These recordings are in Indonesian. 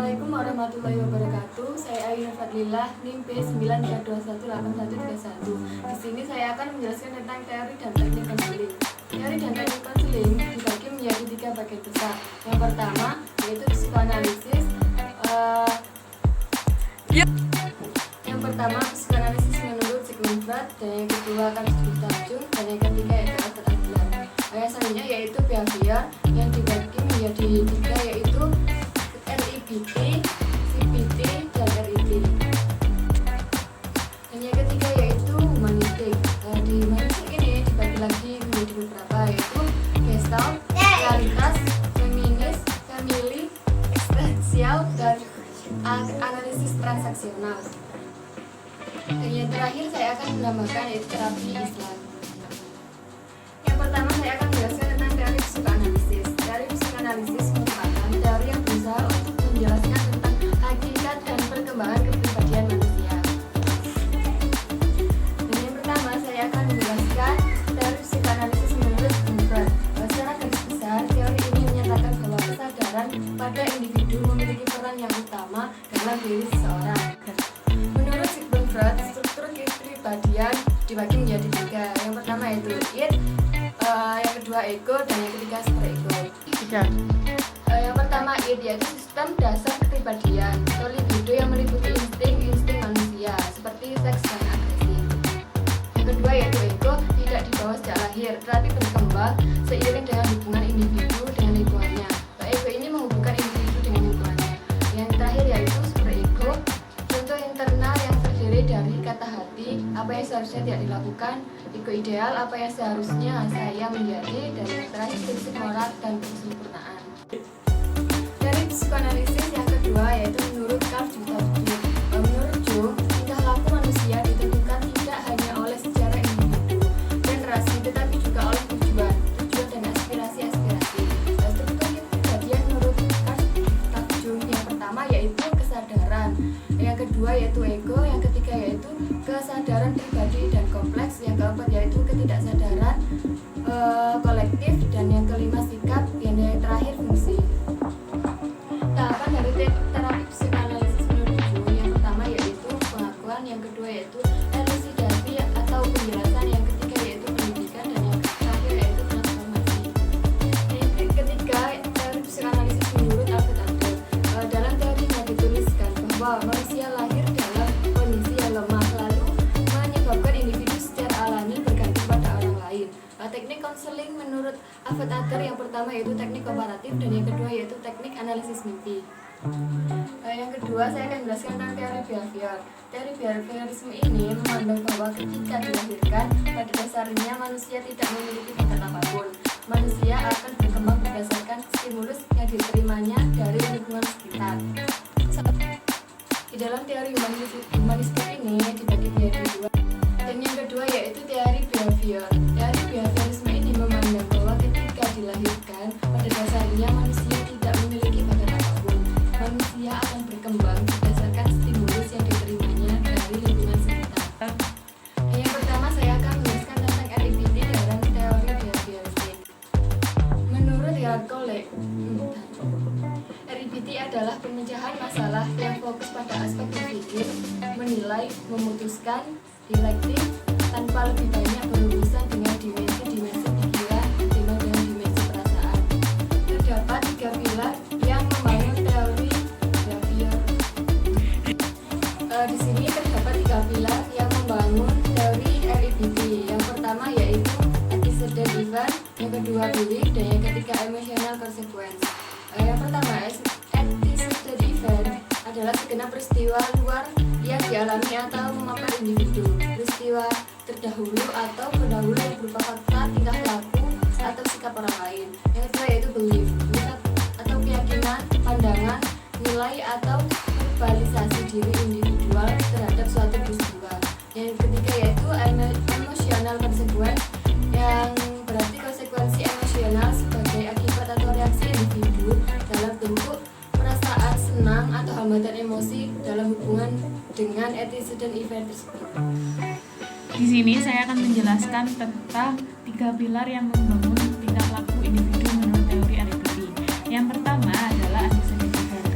Assalamualaikum warahmatullahi wabarakatuh. Saya Ayuna Fadlilah, NIM P932181131. Di sini saya akan menjelaskan tentang teori dan teknik konseling. Teori dan teknik konseling dibagi menjadi 3 bagian besar. Yang pertama yaitu psikoanalisis. Psikoanalisis menurut Sigmund Freud, dan yang kedua Carl Gustav Jung, dan yang ketiga yaitu Albert Adler. Selanjutnya yaitu behavior yang dibagi menjadi 3 yaitu RIBT, CBT, dan RIT. Dan yang ketiga yaitu humanistik. Di humanistik ini dibagi lagi menjadi beberapa yaitu Gestalt, realitas, feminis, family, eksistensial, dan analisis transaksional. Dan yang terakhir saya akan menambahkan yaitu terapi Islam. Yang pertama saya akan menjelaskan tentang teori psikoanalisis. Teori psikoanalisis merupakan teori yang berusaha untuk menjelaskan tentang hakikat dan perkembangan kepribadian manusia. Dan yang pertama saya akan menjelaskan teori psikoanalisis menurut Sigmund Freud. Secara garis besar, teori ini menyatakan bahwa kesadaran pada individu memiliki peran yang utama dalam diri seseorang. Menurut Sigmund Freud, struktur kepribadian dibagi menjadi 3. Yang pertama yaitu id, yang kedua ego, dan yang ketiga superego. Yang pertama id yaitu sistem dasar kepribadian atau libido yang meliputi insting manusia seperti seks dan agresi. Yang kedua yaitu ego, tidak dibawa sejak lahir tetapi berkembang seiring dengan hubungan individu dengan lingkungannya. Ego ini menghubungkan individu dengan lingkungannya. Yang terakhir yaitu superego, contoh internal yang terdiri dari kata hati, apa yang seharusnya tidak dilakukan, ego ideal, apa yang seharusnya saya menjadi, dan yang terakhir prinsip moral dan kesempurnaan. Dari psikoanalisis yang kedua yaitu menurut Carl Gustav Jung. Menurut Jung, tingkah laku manusia ditentukan tidak hanya oleh sejarah individu dan rasi, tetapi juga oleh tujuan dan aspirasi. Struktur kepribadian menurut Carl Gustav Jung yang pertama yaitu kesadaran, yang kedua yaitu ego, yang ketiga yaitu kesadaran pribadi dan kompleks, yang keempat yaitu ketidaksadaran kolektif, dan yang kelima sikap, dan yang terakhir fungsi. Tahapan dari terapi psikoanalisis menurut Jung yang pertama yaitu pengakuan, yang kedua yaitu elusidasi atau penjelasan, yang ketiga yaitu pendidikan, dan yang terakhir yaitu transformasi. Yang ketiga, teori psikoanalisis menurut Albert Adler. Dalam teorinya dituliskan bahwa manusia lahir dalam kondisi yang lemah, lalu menyebabkan individu secara alami bergantung pada orang lain. Teknik konseling menurut Albert Adler yang pertama yaitu teknik komparatif, dan yang kedua yaitu teknik analisis mimpi. Yang kedua saya akan menjelaskan tentang teori behavior. Teori behaviorisme ini memandang bahwa ketika dilahirkan, pada dasarnya manusia tidak memiliki bakat apapun. Manusia akan berkembang berdasarkan stimulus yang diterimanya dari lingkungan sekitar. Di dalam teori humanistik ini dibagi menjadi 2. Dan yang kedua yaitu teori behavior. Teori behaviorisme ini memandang bahwa ketika dilahirkan, pada dasarnya manusia tidak memiliki bakat apapun. Manusia akan berkembang berdasarkan stimulus yang diterimanya dari lingkungan sekitar. Yang pertama saya akan menjelaskan tentang RIBT dalam teori behavioristik. Menurut Harkole, RIBT adalah pemecahan masalah yang fokus pada aspek berpikir, menilai, memutuskan, direktif, tanpa lebih banyak berurusan dengan dimensi-dimensi pikiran ketimbang dengan dimensi perasaan. Terdapat 3 pilar yang membangun teori behavior. Di sini terdapat 3 pilar yang membangun teori RIBT. Yang pertama yaitu antecedent event, yang kedua belief, dan yang ketiga emotional consequence. Yang pertama, antecedent event adalah segenap peristiwa luar yang dialami atau memakan individu. Peristiwa terdahulu atau pendahulu yang berupa fakta, tingkah laku, atau sikap orang lain. Yang kedua yaitu belief, atau keyakinan, pandangan, nilai, atau verbalisasi diri individual terhadap suatu peristiwa. Yang ketiga yaitu emotional consequence, yang berarti konsekuensi emosional sebagai akibat atau reaksi individu dalam bentuk perasaan senang atau hambatan emosi dalam hubungan dengan antecedent event tersebut. Di sini saya akan menjelaskan tentang 3 pilar yang membangun tingkah laku individu menurut teori RIBT. Yang pertama adalah antecedent event.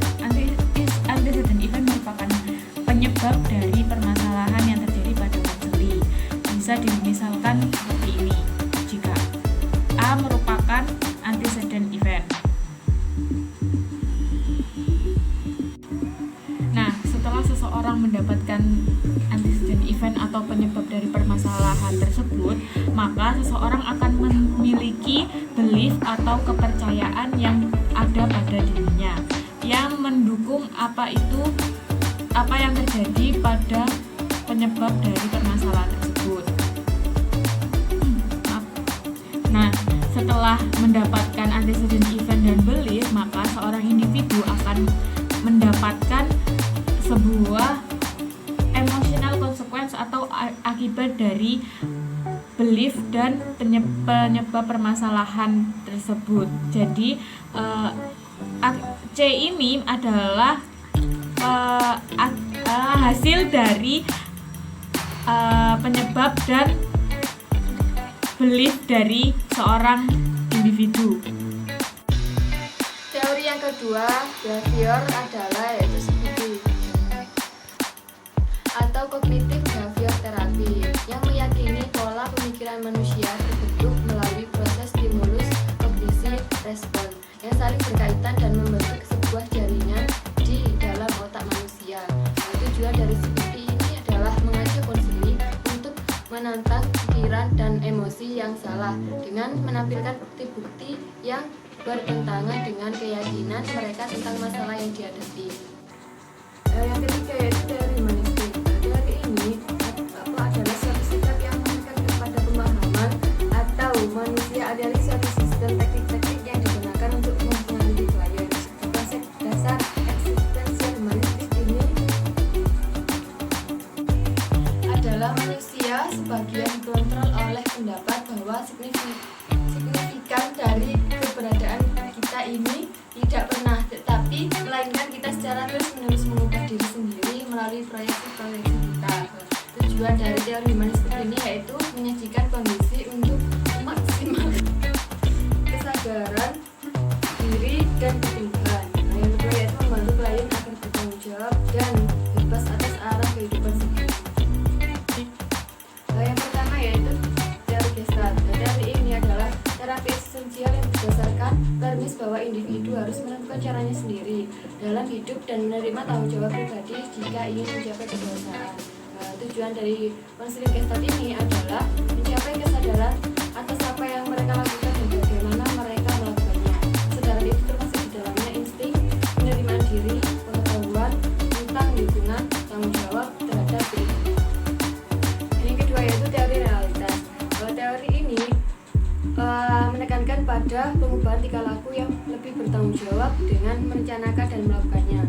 penyebab dari permasalahan yang terjadi pada konseli. Bisa dimisalkan seperti ini. Jika A merupakan antecedent event. Nah, setelah seseorang mendapatkan antecedent event atau penyebab dari permasalahan tersebut, maka seseorang akan memiliki belief atau kepercayaan yang ada pada dirinya yang mendukung apa yang terjadi pada penyebab dari permasalahan tersebut. Nah, setelah mendapatkan antecedent event dan belief, maka seorang individu akan mendapatkan sebuah emotional consequence atau akibat dari belief dan penyebab permasalahan tersebut. Jadi C ini adalah hasil dari penyebab dan belief dari seorang individu. Teori yang kedua, behavior adalah yaitu seperti atau cognitive behavior therapy yang meyakini pola pemikiran manusia terbentuk melalui proses stimulus kognisi respon yang saling berkaitan dan membentuk sebuah jaringan di dalam otak manusia. Tujuan dari seperti ini adalah mengajak konseli untuk menantang pikiran dan emosi yang salah dengan menampilkan bukti-bukti yang bertentangan dengan keyakinan mereka tentang masalah yang dihadapi. Yang ketiga yaitu teori humanistik. Teori ini adalah suatu sikap yang menekan kepada pemahaman atau manusia adalah suatu sistem teknik-teknik yang digunakan untuk mempengaruhi klien. Konsep dasar eksistensial humanistik ini adalah manusia sebagian dikontrol oleh pendapat bahwa signifikan dari keberadaan kita ini tidak pernah, tetapi melainkan kita secara terus-menerus mengubah diri sendiri melalui proyeksi-proyeksi kita. Tujuan dari teori humanistik ini yaitu menyajikan kondisi untuk memaksimalkan kesadaran diri dan kehidupan. Yang kedua yaitu membantu klien agar bertanggung jawab dan bebas atas arah kehidupan sendiri. Yang pertama yaitu teori Gestalt. Teori ini adalah terapi eksistensial yang berdasarkan premis bahwa individu harus menentukan caranya sendiri dalam hidup dan menerima tanggung jawab pribadi jika ingin mencapai kedewasaan. Tujuan dari konseling Gestalt ini adalah mencapai kesadaran atas apa yang mereka lakukan dan bagaimana mereka melakukannya. Kesadaran itu termasuk di dalamnya insting, penerimaan diri, pengetahuan tentang lingkungan, tanggung jawab terhadap diri. Yang kedua yaitu teori realitas. Teori ini menekankan pada pengubahan tingkah laku yang lebih bertanggung jawab dengan merencanakan dan melakukannya.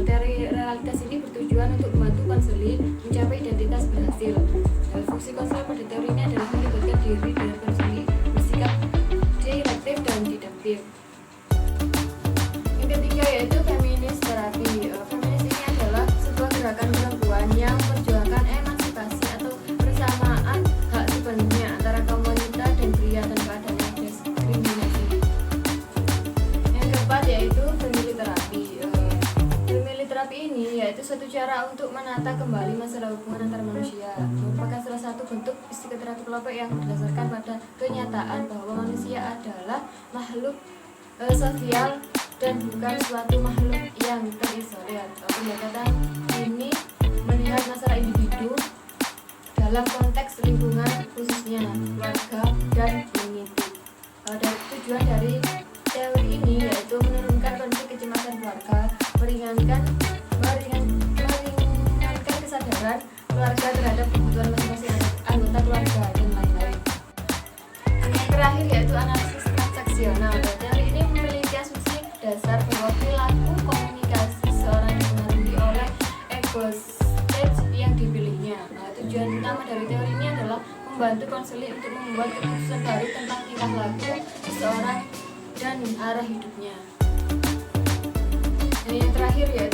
Teori realitas ini bertujuan untuk membantu konseli mencapai identitas berhasil. Fungsi konseli pada teori ini adalah melibatkan diri dalam konseli bersikap dialektif dan didaktif. Yang ketiga yaitu feminis terapi. Feminis ini adalah sebuah gerakan perempuan yang memperjuangkan emansipasi atau persamaan hak sepenuhnya antara kaum wanita dan pria tanpa adanya diskriminasi. Yang keempat yaitu family terapi. Family terapi ini yaitu suatu cara untuk menata kembali masalah hubungan antar manusia. Merupakan salah satu bentuk psikoterapi kelompok yang berdasarkan pada kenyataan bahwa manusia adalah makhluk sosial dan bukan suatu makhluk yang terisolir. Pendekatan ini melihat masalah individu dalam konteks lingkungan khususnya keluarga dan community. Tujuan dari teori ini yaitu menurunkan konflik kecemasan keluarga, meringankan kesadaran keluarga terhadap kebutuhan masing-masing anggota keluarga dan lain-lain. Yang terakhir yaitu analisis transaksional. Teori ini memiliki asumsi dasar bahwa perilaku komunikasi seorang dipengaruhi oleh ego stage yang dipilihnya. Tujuan utama dari teori ini adalah membantu konseli untuk membuat keputusan baru tentang tingkah laku seseorang dan arah hidupnya. Dan yang terakhir yaitu